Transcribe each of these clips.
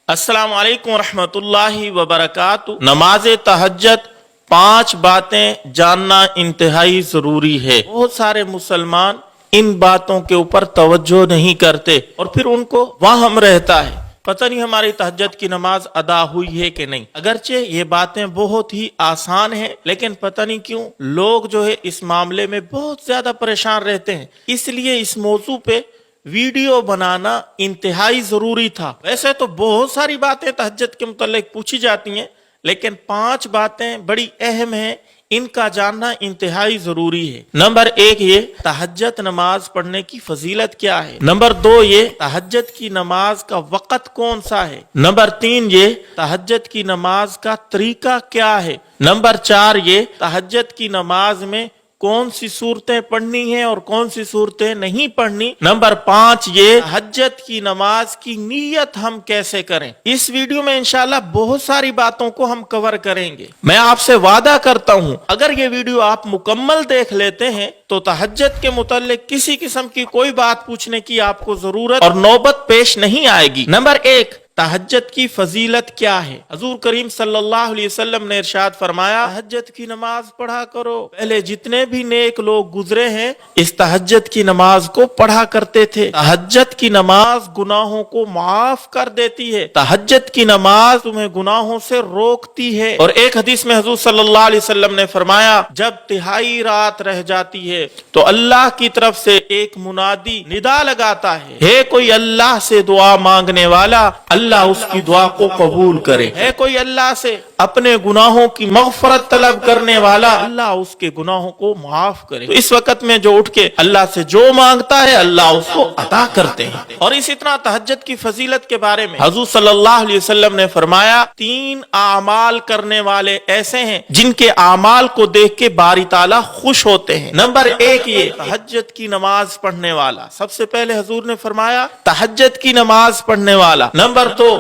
السلام علیکم ورحمۃ اللہ وبرکاتہ۔ نماز تہجد 5 باتیں جاننا انتہائی ضروری ہے۔ بہت سارے مسلمان ان باتوں کے اوپر توجہ نہیں کرتے اور پھر ان کو وہم رہتا ہے پتہ نہیں ہماری تہجد کی نماز ادا ہوئی ہے کہ نہیں۔ اگرچہ یہ باتیں بہت ہی آسان ہیں لیکن پتہ نہیں کیوں لوگ اس معاملے میں بہت زیادہ پریشان رہتے ہیں، اس لیے اس موضوع پہ ویڈیو بنانا انتہائی ضروری تھا۔ ویسے تو بہت ساری باتیں تہجد کے متعلق پوچھی جاتی ہیں لیکن 5 باتیں بڑی اہم ہیں، ان کا جاننا انتہائی ضروری ہے۔ نمبر 1 یہ تہجد نماز پڑھنے کی فضیلت کیا ہے۔ نمبر 2 یہ تہجد کی نماز کا وقت کون سا ہے۔ نمبر 3 یہ تہجد کی نماز کا طریقہ کیا ہے۔ نمبر 4 یہ تہجد کی نماز میں کون سی صورتیں پڑھنی ہیں اور کون سی صورتیں نہیں پڑھنی۔ نمبر 5 یہ تہجد کی نماز کی نیت ہم کیسے کریں۔ اس ویڈیو میں انشاءاللہ بہت ساری باتوں کو ہم کور کریں گے۔ میں آپ سے وعدہ کرتا ہوں اگر یہ ویڈیو آپ مکمل دیکھ لیتے ہیں تو تہجد کے متعلق کسی قسم کی کوئی بات پوچھنے کی آپ کو ضرورت اور نوبت پیش نہیں آئے گی۔ نمبر 1 تہجد کی فضیلت کیا ہے۔ حضور کریم صلی اللہ علیہ وسلم نے ارشاد فرمایا تہجد کی نماز پڑھا کرو۔ پہلے جتنے بھی نیک لوگ گزرے ہیں اس تہجد کی نماز کو پڑھا کرتے تھے۔ تہجد کی نماز گناہوں کو معاف کر دیتی ہے۔ تہجد کی نماز تمہیں گناہوں سے روکتی ہے۔ اور ایک حدیث میں حضور صلی اللہ علیہ وسلم نے فرمایا جب تہائی رات رہ جاتی ہے تو اللہ کی طرف سے ایک منادی ندا لگاتا ہے کوئی اللہ سے دعا مانگنے والا، اللہ اس کی دعا کو قبول کرے۔ ہے کوئی اللہ سے اپنے گناہوں کی مغفرت طلب کرنے والا، اللہ اس کے گناہوں کو معاف کرے۔ تو اس وقت میں جو اٹھ کے اللہ سے جو مانگتا ہے اللہ اس کو عطا کرتے ہیں۔ اور اسی طرح تہجد کی فضیلت کے بارے میں حضور صلی اللہ علیہ وسلم نے فرمایا 3 اعمال کرنے والے ایسے ہیں جن کے اعمال کو دیکھ کے باری تعالیٰ خوش ہوتے ہیں۔ نمبر 1 یہ تہجد کی نماز پڑھنے والا، سب سے پہلے حضور نے فرمایا تہجد کی نماز پڑھنے والا۔ نمبر 2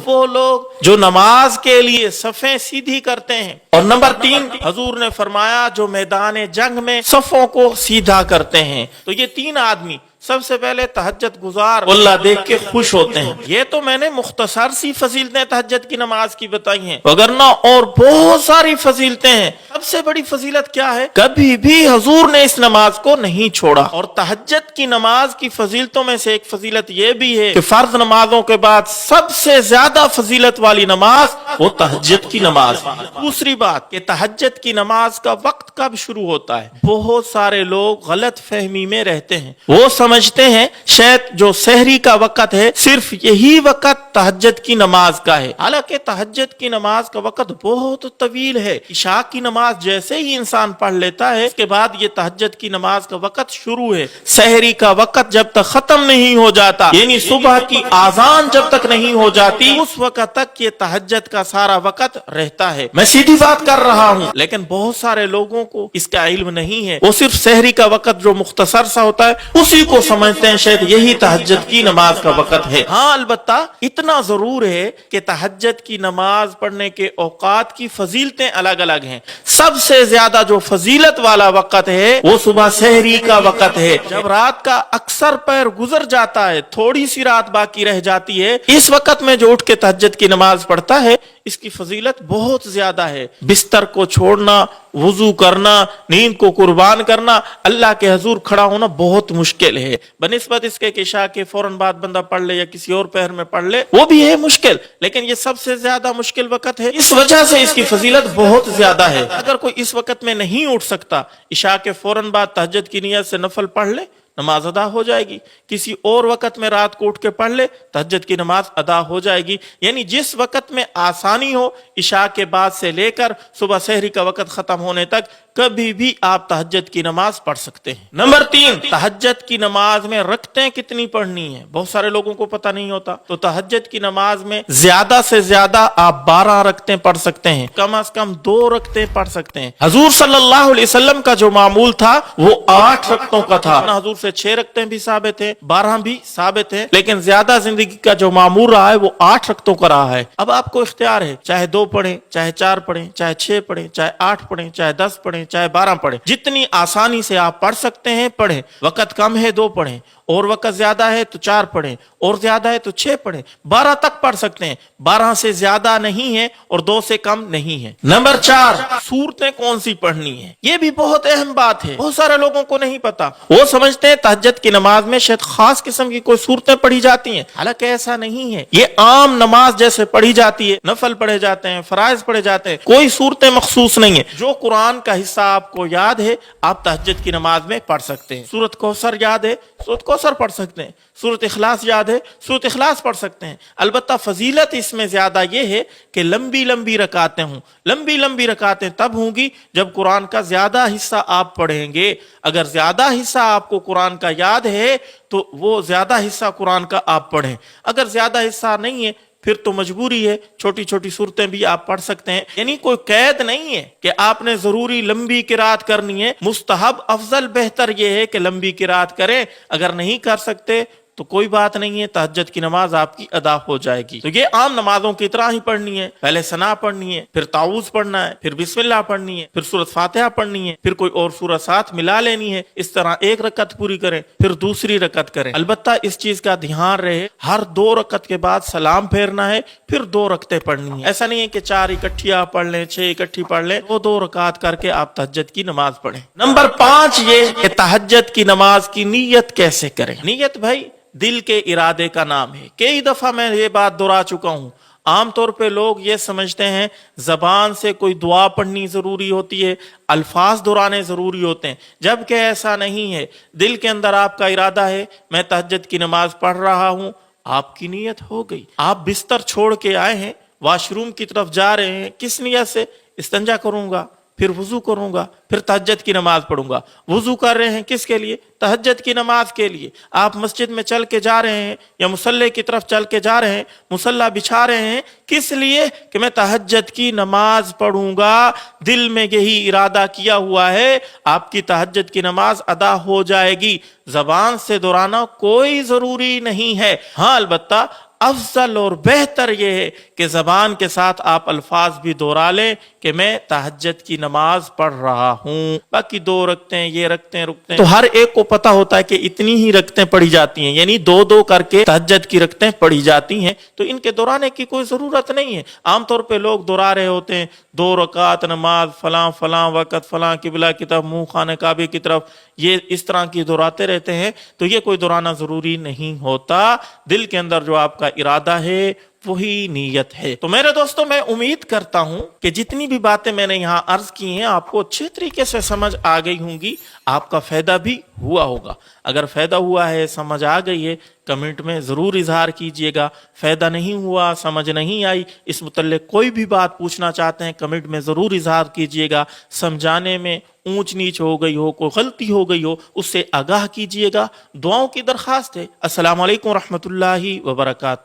وہ لوگ جو نماز کے لیے صفیں سیدھی کرتے ہیں۔ اور نمبر 3 حضور نے فرمایا جو میدان جنگ میں صفوں کو سیدھا کرتے ہیں۔ تو یہ 3 آدمی سب سے پہلے تہجد گزار اللہ دیکھ کے خوش ہوتے ہیں۔ یہ تو میں نے مختصر سی فضیلتیں تہجد کی نماز کی بتائی ہیں، وگرنہ اور بہت ساری فضیلتیں ہیں۔ سب سے بڑی فضیلت کیا ہے؟ کبھی بھی حضور نے اس نماز کو نہیں چھوڑا۔ اور تہجد کی نماز کی فضیلتوں میں سے ایک فضیلت یہ بھی ہے کہ فرض نمازوں کے بعد سب سے زیادہ فضیلت والی نماز وہ تہجد کی نماز۔ دوسری بات کہ تہجد کی نماز کا وقت کب شروع ہوتا ہے۔ بہت سارے لوگ غلط فہمی میں رہتے ہیں، وہ سمجھتے ہیں شاید جو سحری کا وقت ہے صرف یہی وقت تہجد کی نماز کا ہے، حالانکہ تہجد کی نماز کا وقت بہت طویل ہے۔ عشاء کی نماز جیسے ہی انسان پڑھ لیتا ہے اس کے بعد یہ تہجد کی نماز کا وقت شروع ہے۔ سحری کا وقت جب تک ختم نہیں ہو جاتا، یعنی صبح کی اذان جب تک نہیں ہو جاتی، اس وقت تک یہ تہجد کا سارا وقت رہتا ہے۔ میں سیدھی بات کر رہا ہوں لیکن بہت سارے لوگوں کو اس کا علم نہیں ہے، وہ صرف سحری کا وقت جو مختصر سا ہوتا ہے اسی کو سمجھتے ہیں شاید یہی تہجد کی نماز کا وقت ہے۔ ہاں البتہ اتنا ضرور ہے کہ تہجد کی نماز پڑھنے کے اوقات کی فضیلتیں الگ الگ ہیں۔ سب سے زیادہ جو فضیلت والا وقت ہے وہ صبح سحری کا وقت ہے، جب رات کا اکثر پہر گزر جاتا ہے، تھوڑی سی رات باقی رہ جاتی ہے، اس وقت میں جو اٹھ کے تہجد کی نماز پڑھتا ہے اس کی فضیلت بہت زیادہ ہے۔ بستر کو چھوڑنا، وضو کرنا، نیند کو قربان کرنا، اللہ کے حضور کھڑا ہونا بہت مشکل ہے، بنسبت اس کے کہ عشاء کے فوراً بعد بندہ پڑھ لے یا کسی اور پہر میں پڑھ لے وہ بھی ہے مشکل، لیکن یہ سب سے زیادہ مشکل وقت ہے، اس وجہ سے اس کی فضیلت بہت زیادہ ہے۔ اگر کوئی اس وقت میں نہیں اٹھ سکتا، عشاء کے فوراً بعد تہجد کی نیت سے نفل پڑھ لے، نماز ادا ہو جائے گی۔ کسی اور وقت میں رات کو اٹھ کے پڑھ لے، تہجد کی نماز ادا ہو جائے گی۔ یعنی جس وقت میں آسانی ہو، عشاء کے بعد سے لے کر صبح سحری کا وقت ختم ہونے تک کبھی بھی آپ تہجد کی نماز پڑھ سکتے ہیں۔ نمبر 3 تہجد کی نماز میں رکعتیں کتنی پڑھنی ہیں، بہت سارے لوگوں کو پتہ نہیں ہوتا۔ تو تہجد کی نماز میں زیادہ سے زیادہ آپ 12 رکعتیں پڑھ سکتے ہیں، کم از کم 2 رکعتیں پڑھ سکتے ہیں۔ حضور صلی اللہ علیہ وسلم کا جو معمول تھا وہ 8 رکعتوں کا تھا۔ حضور سے 6 رکعتیں بھی ثابت ہیں، 12 بھی ثابت ہیں، لیکن زیادہ زندگی کا جو معمول رہا ہے وہ 8 رکعتوں کا رہا ہے۔ اب آپ کو اختیار ہے، چاہے 2 پڑھیں، چاہے 4 پڑھیں، چاہے 6 پڑھیں، چاہے 8 پڑھیں، چاہے 10 پڑھیں، چاہے 12 پڑھیں، جتنی آسانی سے آپ پڑھ سکتے ہیں پڑھیں۔ وقت کم ہے 2 پڑھیں، اور وقت زیادہ ہے تو 4 پڑھیں، اور زیادہ ہے تو 6 پڑھیں، 12 تک پڑھ سکتے ہیں، 12 سے زیادہ نہیں ہے اور 2 سے کم نہیں ہے۔ نمبر 4، سورتیں کون سی پڑھنی ہیں، یہ بھی بہت اہم بات ہے، بہت سارے لوگوں کو نہیں پتا، وہ سمجھتے ہیں تہجد کی نماز میں شاید خاص قسم کی کوئی صورتیں پڑھی جاتی ہیں، حالانکہ ایسا نہیں ہے، یہ عام نماز جیسے پڑھی جاتی ہے، نفل پڑھے جاتے ہیں، فرائض پڑھے جاتے ہیں، کوئی صورتیں مخصوص نہیں ہیں۔ جو قرآن کا حصہ آپ کو یاد ہے آپ تہجد کی نماز میں پڑھ سکتے ہیں۔ سورت کوثر یاد ہے، سورت کوثر پڑھ سکتے ہیں، سورت اخلاص یاد ہے، سورت اخلاص پڑھ سکتے ہیں۔ البتہ فضیلت اس میں زیادہ یہ ہے کہ لمبی لمبی رکعتیں ہوں، لمبی لمبی رکعتیں تب ہوں گی جب قرآن کا زیادہ حصہ آپ پڑھیں گے۔ اگر زیادہ حصہ آپ کو قرآن کا یاد ہے تو وہ زیادہ حصہ قرآن کا آپ پڑھیں، اگر زیادہ حصہ نہیں ہے پھر تو مجبوری ہے چھوٹی چھوٹی صورتیں بھی آپ پڑھ سکتے ہیں، یعنی کوئی قید نہیں ہے کہ آپ نے ضروری لمبی قرات کرنی ہے۔ مستحب افضل بہتر یہ ہے کہ لمبی قرات کریں، اگر نہیں کر سکتے تو کوئی بات نہیں ہے، تہجد کی نماز آپ کی ادا ہو جائے گی۔ تو یہ عام نمازوں کی طرح ہی پڑھنی ہے، پہلے ثنا پڑھنی ہے، پھر تعوذ پڑھنا ہے، پھر بسم اللہ پڑھنی ہے، پھر سورۃ فاتحہ پڑھنی ہے، پھر کوئی اور سورۃ ساتھ ملا لینی ہے، اس طرح ایک رکعت پوری کریں پھر دوسری رکعت کریں۔ البتہ اس چیز کا دھیان رہے ہر 2 رکعت کے بعد سلام پھیرنا ہے، پھر 2 رکعتیں پڑھنی ہیں، ایسا نہیں ہے کہ 4 اکٹھی آپ پڑھ لیں، 6 اکٹھی پڑھ لیں، 2 رکعت کر کے آپ تہجد کی نماز پڑھیں۔ نمبر 5 یہ کہ تہجد کی نماز کی نیت کیسے کریں۔ نیت بھائی دل کے ارادے کا نام ہے، کئی دفعہ میں یہ بات دہرا چکا ہوں۔ عام طور پہ لوگ یہ سمجھتے ہیں زبان سے کوئی دعا پڑھنی ضروری ہوتی ہے، الفاظ دہرانے ضروری ہوتے ہیں، جبکہ ایسا نہیں ہے۔ دل کے اندر آپ کا ارادہ ہے میں تہجد کی نماز پڑھ رہا ہوں، آپ کی نیت ہو گئی۔ آپ بستر چھوڑ کے آئے ہیں، واش روم کی طرف جا رہے ہیں، کس نیت سے؟ استنجا کروں گا، پھر وضو کروں گا، پھر تہجد کی نماز پڑھوں گا۔ وضو کر رہے ہیں کس کے لیے؟ تہجد کی نماز کے لیے۔ آپ مسجد میں چل کے جا رہے ہیں یا مصلی کی طرف چل کے جا رہے ہیں، مصلی بچھا رہے ہیں، کس لیے؟ کہ میں تہجد کی نماز پڑھوں گا، دل میں یہی ارادہ کیا ہوا ہے، آپ کی تہجد کی نماز ادا ہو جائے گی۔ زبان سے دہرانا کوئی ضروری نہیں ہے، ہاں البتہ افضل اور بہتر یہ ہے کہ زبان کے ساتھ آپ الفاظ بھی دہرا لیں کہ میں تہجد کی نماز پڑھ رہا ہوں۔ باقی 2 رکعتیں یہ رکھتے ہیں تو ہر ایک کو پتا ہوتا ہے کہ اتنی ہی رکعتیں پڑھی جاتی ہیں، یعنی 2 کر کے تہجد کی رکعتیں پڑھی جاتی ہیں، تو ان کے دہرانے کی کوئی ضرورت نہیں ہے۔ عام طور پہ لوگ دہرا رہے ہوتے ہیں 2 رکعت نماز فلاں فلاں وقت فلاں قبلہ کی طرف منہ خانہ کعبے کی طرف، یہ اس طرح کی دہراتے رہتے ہیں، تو یہ کوئی دہرانا ضروری نہیں ہوتا۔ دل کے اندر جو آپ کا ارادہ ہے وہی نیت ہے۔ تو میرے دوستوں میں امید کرتا ہوں کہ جتنی بھی باتیں میں نے یہاں عرض کی ہیں آپ کو اچھے طریقے سے سمجھ آ گئی ہوں گی، آپ کا فائدہ بھی ہوا ہوگا۔ اگر فائدہ ہوا ہے، سمجھ آ گئی ہے، کمنٹ میں ضرور اظہار کیجئے گا۔ فائدہ نہیں ہوا، سمجھ نہیں آئی، اس متعلق کوئی بھی بات پوچھنا چاہتے ہیں کمنٹ میں ضرور اظہار کیجئے گا۔ سمجھانے میں اونچ نیچ ہو گئی ہو، کوئی غلطی ہو گئی ہو، اس سے آگاہ کیجئے گا۔ دعاؤں کی درخواست ہے۔ السلام علیکم ورحمۃ اللہ وبرکاتہ۔